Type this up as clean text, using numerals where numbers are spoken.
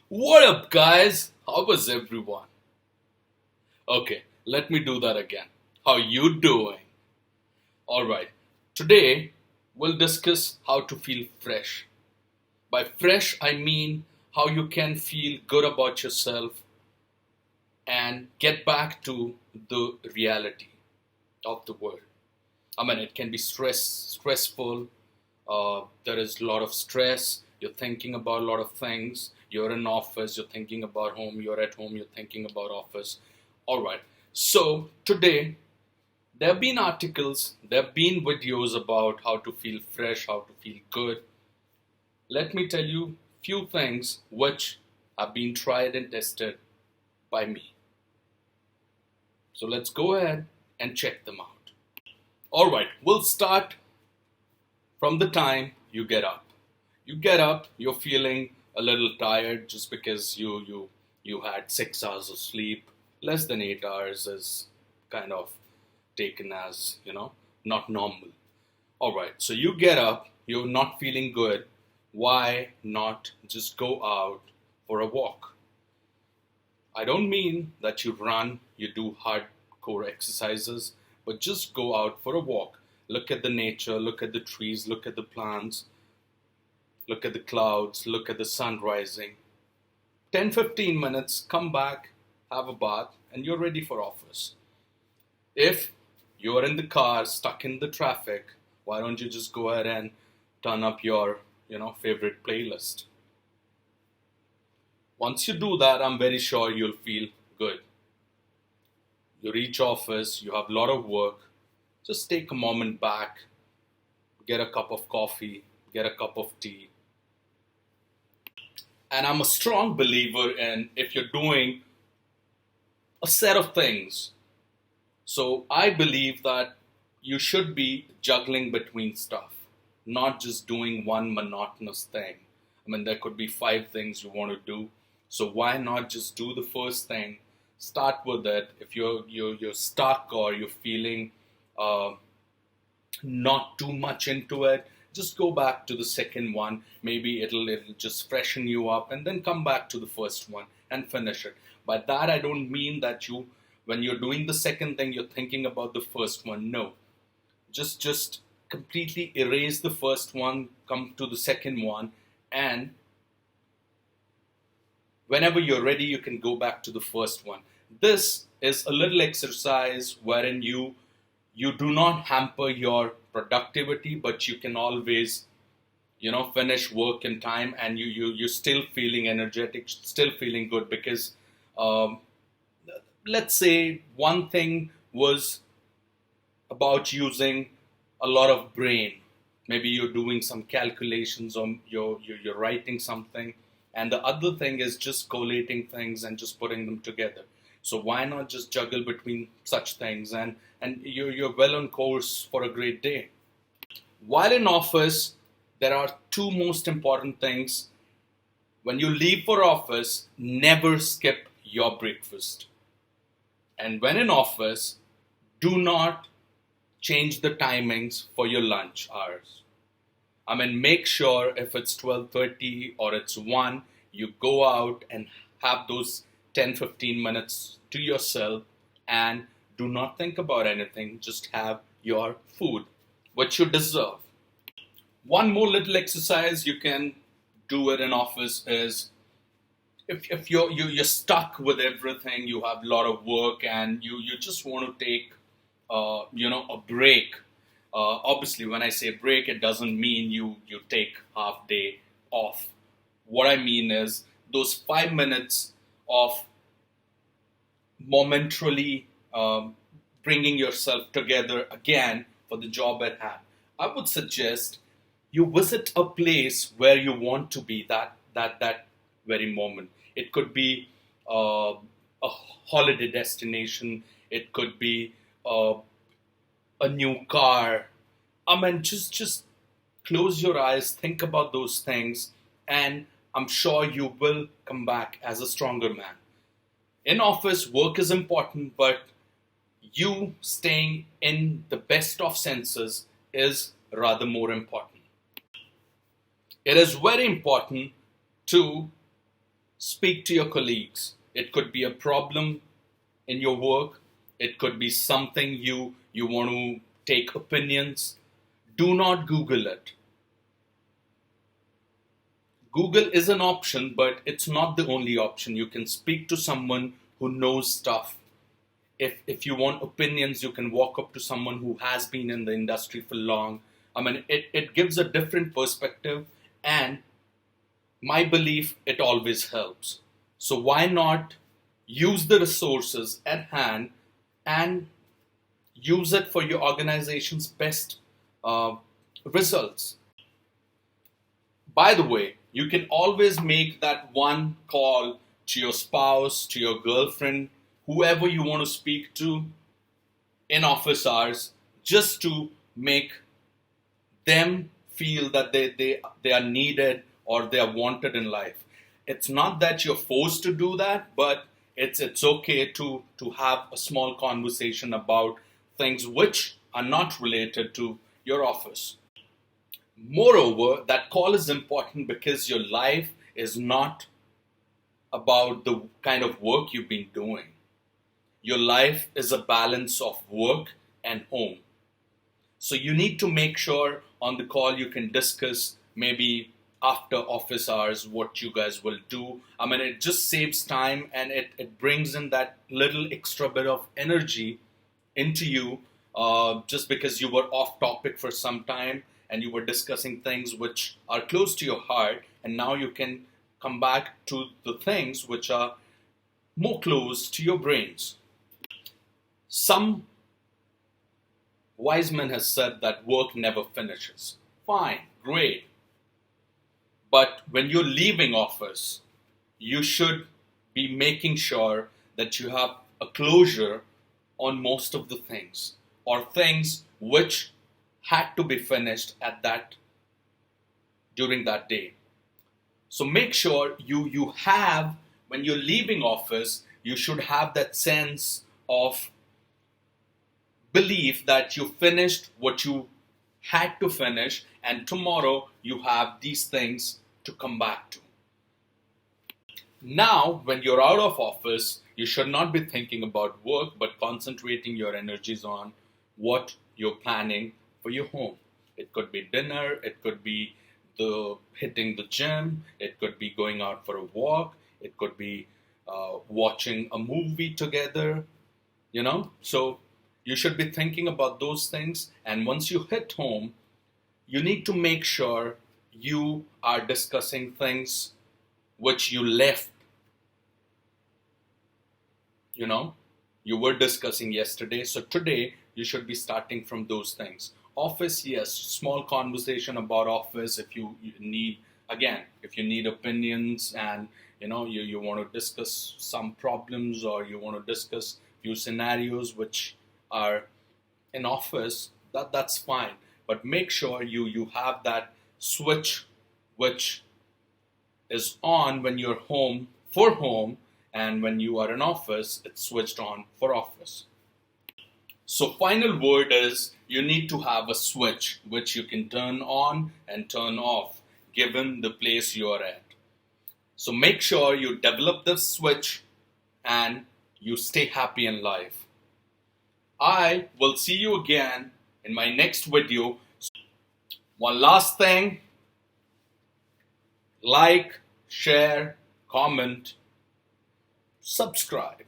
What up, guys? How was everyone? Okay, let me do that again. How you doing? All right. Today we'll discuss how to feel fresh. By fresh, I mean how you can feel good about yourself and get back to the reality of the world. I mean, it can be stressful. There is a lot of stress. You're thinking about a lot of things. You're in office. You're thinking about home. You're at home. You're thinking about office. All right. So today there have been articles. There have been videos about how to feel fresh, how to feel good. Let me tell you few things which have been tried and tested by me. So let's go ahead and check them out. All right. We'll start from the time you get up. You get up, you're feeling a little tired just because you had 6 hours of sleep. Less than 8 hours is kind of taken as, not normal. All right, so you get up, you're not feeling good. Why not just go out for a walk? I don't mean that you run, you do hardcore exercises, but just go out for a walk. Look at the nature, look at the trees, look at the plants, look at the clouds, look at the sun rising. 10-15 minutes, come back, have a bath, and you're ready for office. If you're in the car, stuck in the traffic, why don't you just go ahead and turn up your, favorite playlist? Once you do that, I'm very sure you'll feel good. You reach office, you have a lot of work, just take a moment back, get a cup of coffee, get a cup of tea. And I'm a strong believer in if you're doing a set of things. So I believe that you should be juggling between stuff, not just doing one monotonous thing. I mean, there could be 5 things you want to do. So why not just do the first thing? Start with it. If you're stuck or you're feeling uh, not too much into it, just go back to the second one. Maybe it'll just freshen you up, and then come back to the first one and finish it. By that I don't mean that when you're doing the second thing, you're thinking about the first one. No, just completely erase the first one, come to the second one, and whenever you're ready, you can go back to the first one. This is a little exercise wherein you do not hamper your productivity, but you can always, finish work in time, and you're still feeling energetic, still feeling good, because um, let's say one thing was about using a lot of brain. Maybe you're doing some calculations, or you're writing something, and the other thing is just collating things and just putting them together. So why not just juggle between such things, and you're well on course for a great day. While in office, there are two most important things. When you leave for office, never skip your breakfast. And when in office, do not change the timings for your lunch hours. I mean, make sure if it's 12:30 or it's 1, you go out and have those 10-15 minutes to yourself, and do not think about anything. Just have your food, what you deserve. One more little exercise you can do it in office is, if you're stuck with everything, you have a lot of work, and you just want to take a break. Obviously, when I say break, it doesn't mean you take half day off. What I mean is those 5 minutes of momentarily bringing yourself together again for the job at hand. I would suggest you visit a place where you want to be that very moment. It could be a holiday destination. It could be a new car. I mean, just close your eyes, think about those things, and I'm sure you will come back as a stronger man. In office, work is important, but you staying in the best of senses is rather more important. It is very important to Speak to your colleagues. It could be a problem in your work. It could be something you want to take opinions. Do not Google it. Google is an option, but it's not the only option. You can speak to someone who knows stuff. If you want opinions, you can walk up to someone who has been in the industry for long. I mean, it gives a different perspective, and my belief, it always helps. So why not use the resources at hand and use it for your organization's best results? By the way, you can always make that one call to your spouse, to your girlfriend, whoever you want to speak to in office hours, just to make them feel that they are needed or they are wanted in life. It's not that you're forced to do that, but it's okay to have a small conversation about things which are not related to your office. Moreover, that call is important because your life is not about the kind of work you've been doing. Your life is a balance of work and home. So you need to make sure on the call you can discuss maybe after office hours what you guys will do. I mean, it just saves time, and it brings in that little extra bit of energy into you, just because you were off topic for some time and you were discussing things which are close to your heart, and now you can come back to the things which are more close to your brains. Some wise man has said that work never finishes. Fine, great. But when you're leaving office, you should be making sure that you have a closure on most of the things, or things which had to be finished at that during that day. So make sure you have, when you're leaving office, you should have that sense of belief that you finished what you had to finish, and tomorrow you have these things to come back to. Now, when you're out of office, you should not be thinking about work, but concentrating your energies on what you're planning for your home. It could be dinner, it could be the hitting the gym, it could be going out for a walk, it could be watching a movie together, So you should be thinking about those things, and once you hit home, you need to make sure you are discussing things which you left. You were discussing yesterday, so today you should be starting from those things. Office, yes, small conversation about office if you need opinions, and you want to discuss some problems, or you want to discuss few scenarios which are in office, that's fine. But make sure you have that switch which is on when you're home for home, and when you are in office, it's switched on for office. So final word is, you need to have a switch which you can turn on and turn off given the place you are at. So make sure you develop this switch and you stay happy in life. I will see you again in my next video. One last thing, like, share, comment, subscribe.